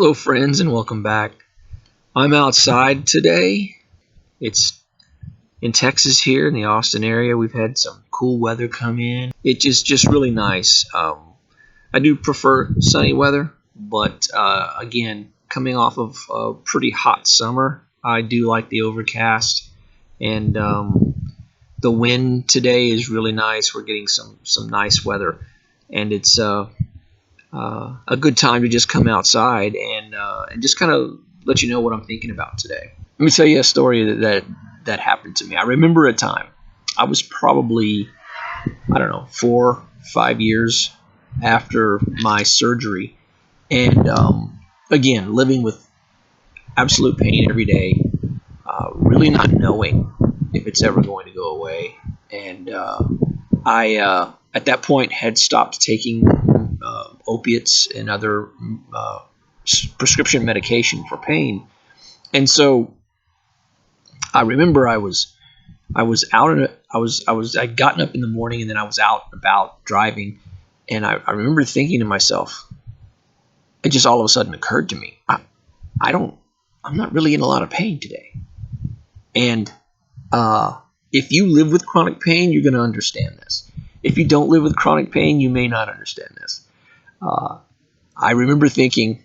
Hello, friends, and welcome back. I'm outside today. It's in Texas here in the Austin area. We've had some cool weather come in. It's just really nice. I do prefer sunny weather, but again, coming off of a pretty hot summer, I do like the overcast, and the wind today is really nice. We're getting some nice weather, and it's a good time to just come outside and just kind of let you know what I'm thinking about today. Let me tell you a story that happened to me. I remember a time. I was probably, 4, 5 years after my surgery, and again, living with absolute pain every day, really not knowing if it's ever going to go away. And I, at that point, had stopped taking opiates and other prescription medication for pain. And so I remember I'd gotten up in the morning, and then I was out and about driving, and I remember thinking to myself, it just all of a sudden occurred to me, I'm not really in a lot of pain today. And if you live with chronic pain, you're going to understand this. If you don't live with chronic pain, you may not understand this. I remember thinking,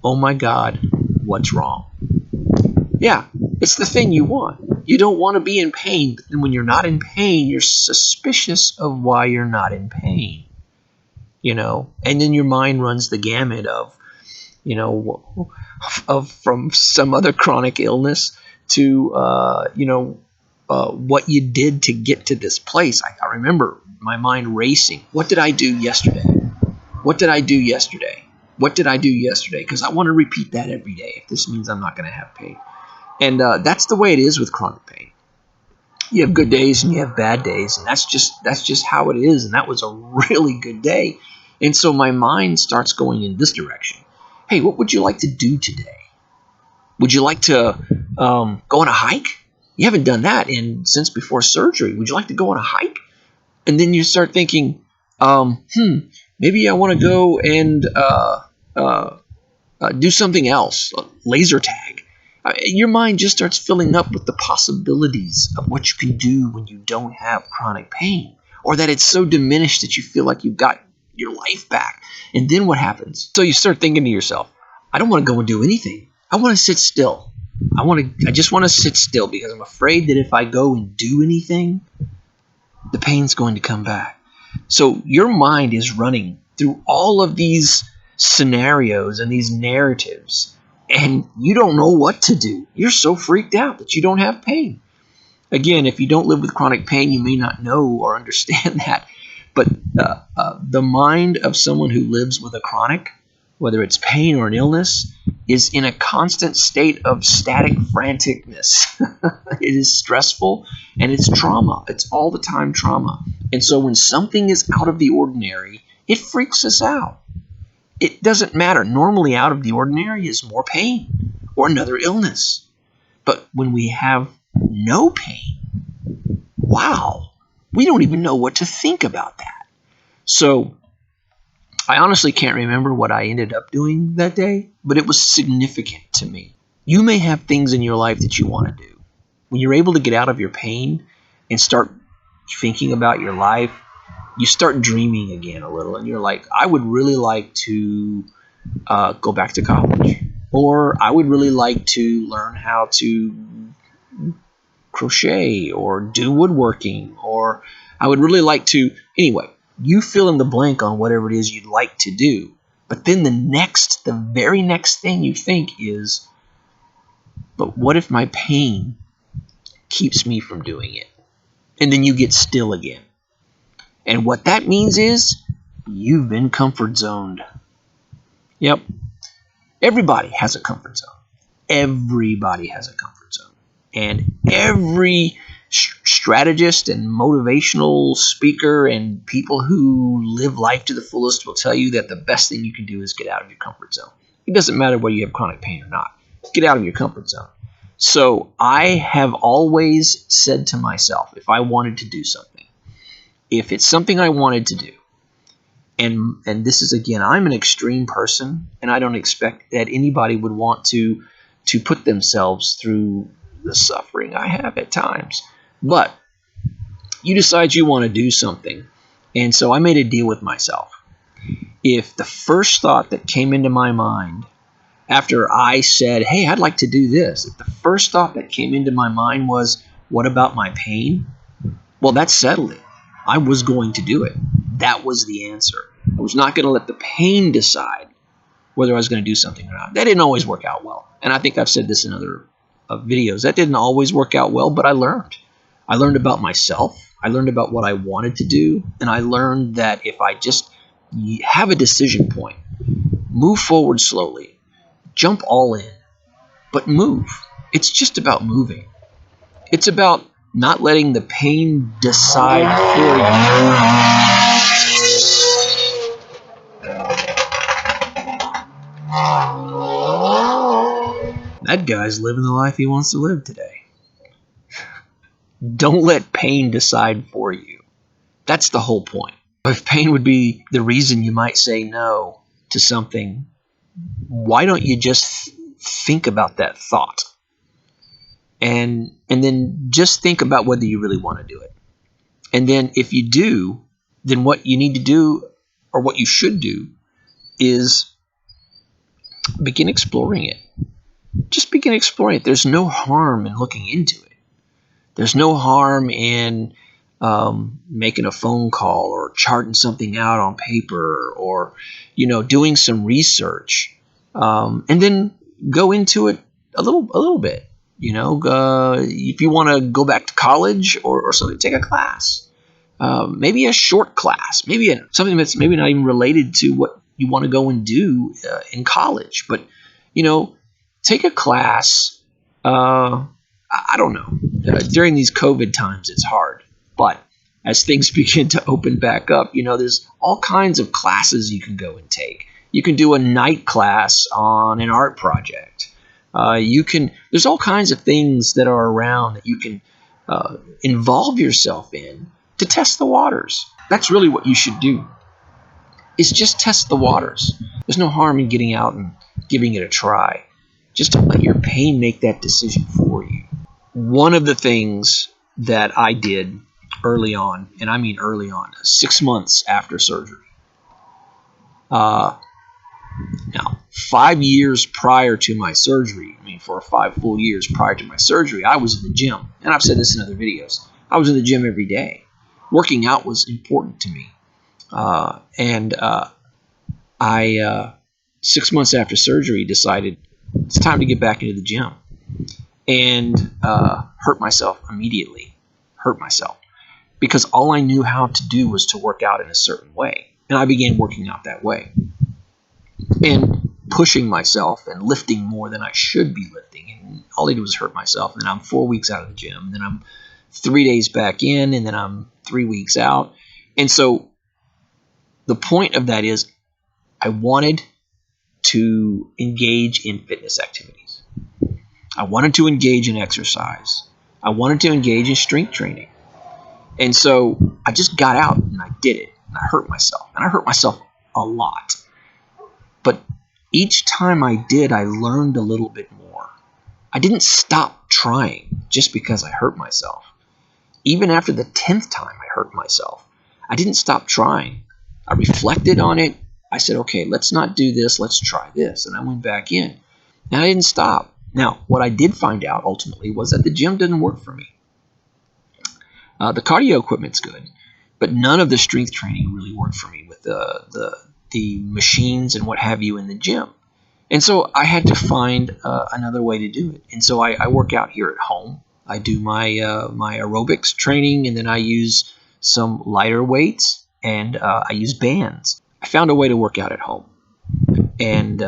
oh my God, what's wrong? Yeah, it's the thing you want. You don't want to be in pain, and when you're not in pain, you're suspicious of why you're not in pain. And then your mind runs the gamut of from some other chronic illness to what you did to get to this place. I remember my mind racing. What did I do yesterday? What did I do yesterday? What did I do yesterday? Because I want to repeat that every day if this means I'm not going to have pain. And that's the way it is with chronic pain. You have good days and you have bad days, and that's just how it is. And that was a really good day. And so my mind starts going in this direction. Hey, what would you like to do today? Would you like to go on a hike? You haven't done that since before surgery. Would you like to go on a hike? And then you start thinking, maybe I want to go and do something else, laser tag. Your mind just starts filling up with the possibilities of what you can do when you don't have chronic pain, or that it's so diminished that you feel like you've got your life back. And then what happens? So you start thinking to yourself, I don't want to go and do anything. I want to sit still. I just want to sit still because I'm afraid that if I go and do anything, the pain's going to come back. So your mind is running through all of these scenarios and these narratives, and you don't know what to do. You're so freaked out that you don't have pain. Again, if you don't live with chronic pain, you may not know or understand that. But the mind of someone who lives with a chronic, whether it's pain or an illness, is in a constant state of static franticness. It is stressful, and it's trauma. It's all the time trauma. And so when something is out of the ordinary, it freaks us out. It doesn't matter. Normally out of the ordinary is more pain or another illness. But when we have no pain, wow, we don't even know what to think about that. So I honestly can't remember what I ended up doing that day, but it was significant to me. You may have things in your life that you want to do. When you're able to get out of your pain and start thinking about your life, you start dreaming again a little, and you're like, I would really like to go back to college, or I would really like to learn how to crochet or do woodworking, or I would really like to, anyway, you fill in the blank on whatever it is you'd like to do. But then the very next thing you think is, but what if my pain keeps me from doing it? And then you get still again. And what that means is you've been comfort zoned. Yep. Everybody has a comfort zone. Everybody has a comfort zone. And every strategist and motivational speaker and people who live life to the fullest will tell you that the best thing you can do is get out of your comfort zone. It doesn't matter whether you have chronic pain or not. Get out of your comfort zone. So I have always said to myself, if I wanted to do something, if it's something I wanted to do, And this is, again, I'm an extreme person, and I don't expect that anybody would want to put themselves through the suffering I have at times. But you decide you want to do something. And so I made a deal with myself. If the first thought that came into my mind after I said, hey, I'd like to do this, if the first thought that came into my mind was, what about my pain? Well, that settled it. I was going to do it. That was the answer. I was not going to let the pain decide whether I was going to do something or not. That didn't always work out well. And I think I've said this in other videos. That didn't always work out well, but I learned. I learned about myself. I learned about what I wanted to do. And I learned that if I just have a decision point, move forward slowly, jump all in, but move. It's just about moving. It's about not letting the pain decide for you. That guy's living the life he wants to live today. Don't let pain decide for you. That's the whole point. If pain would be the reason you might say no to something, why don't you just think about that thought? And then just think about whether you really want to do it. And then if you do, then what you need to do, or what you should do, is begin exploring it. Just begin exploring it. There's no harm in looking into it. There's no harm in making a phone call or charting something out on paper, or doing some research, and then go into it a little bit. If you want to go back to college or something, take a class, maybe a short class, maybe something that's maybe not even related to what you want to go and do in college, but take a class. I don't know. During these COVID times, it's hard. But as things begin to open back up, there's all kinds of classes you can go and take. You can do a night class on an art project. There's all kinds of things that are around that you can involve yourself in to test the waters. That's really what you should do, is just test the waters. There's no harm in getting out and giving it a try. Just don't let your pain make that decision for you. One of the things that I did early on, and I mean early on, 6 months after surgery. Now, 5 years prior to my surgery, for 5 full years prior to my surgery, I was in the gym. And I've said this in other videos. I was in the gym every day. Working out was important to me. I 6 months after surgery, decided it's time to get back into the gym. And hurt myself immediately. Because all I knew how to do was to work out in a certain way. And I began working out that way. And pushing myself and lifting more than I should be lifting. And all I did was hurt myself. And then I'm 4 weeks out of the gym. And then I'm 3 days back in. And then I'm 3 weeks out. And so the point of that is I wanted to engage in fitness activities. I wanted to engage in exercise. I wanted to engage in strength training. And so I just got out and I did it. And I hurt myself. And I hurt myself a lot. But each time I did, I learned a little bit more. I didn't stop trying just because I hurt myself. Even after the 10th time I hurt myself, I didn't stop trying. I reflected on it. I said, okay, let's not do this. Let's try this. And I went back in. And I didn't stop. Now, what I did find out ultimately was that the gym didn't work for me. The cardio equipment's good, but none of the strength training really worked for me with the machines and what have you in the gym. And so I had to find another way to do it. And so I work out here at home. I do my aerobics training, and then I use some lighter weights, and I use bands. I found a way to work out at home. And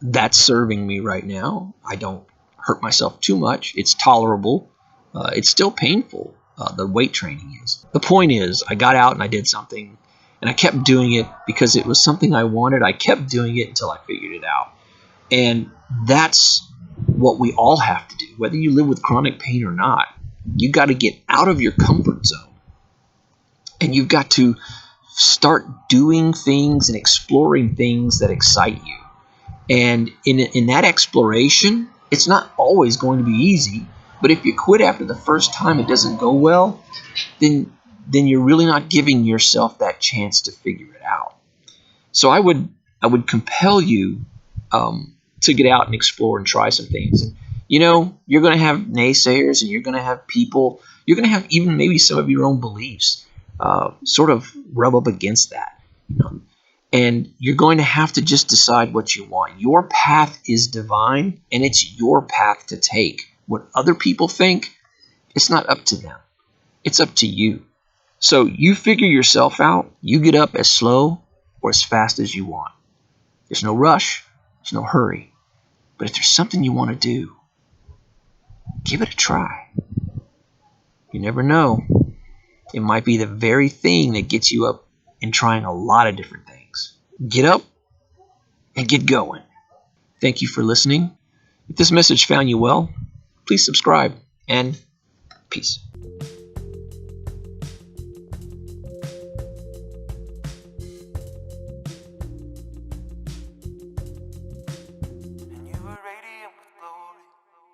that's serving me right now. I don't hurt myself too much. It's tolerable. It's still painful. The weight training is. The point is, I got out and I did something, and I kept doing it because it was something I wanted. I kept doing it until I figured it out. And that's what we all have to do, whether you live with chronic pain or not. You got to get out of your comfort zone, and you've got to start doing things and exploring things that excite you. And in that exploration, it's not always going to be easy. But if you quit after the first time it doesn't go well, then you're really not giving yourself that chance to figure it out. So I would compel you to get out and explore and try some things. And you're going to have naysayers, and you're going to have people. You're going to have even maybe some of your own beliefs sort of rub up against that. And you're going to have to just decide what you want. Your path is divine, and it's your path to take. What other people think, it's not up to them. It's up to you. So you figure yourself out. You get up as slow or as fast as you want. There's no rush. There's no hurry. But if there's something you want to do, give it a try. You never know. It might be the very thing that gets you up and trying a lot of different things. Get up and get going. Thank you for listening. If this message found you well, please subscribe, and peace.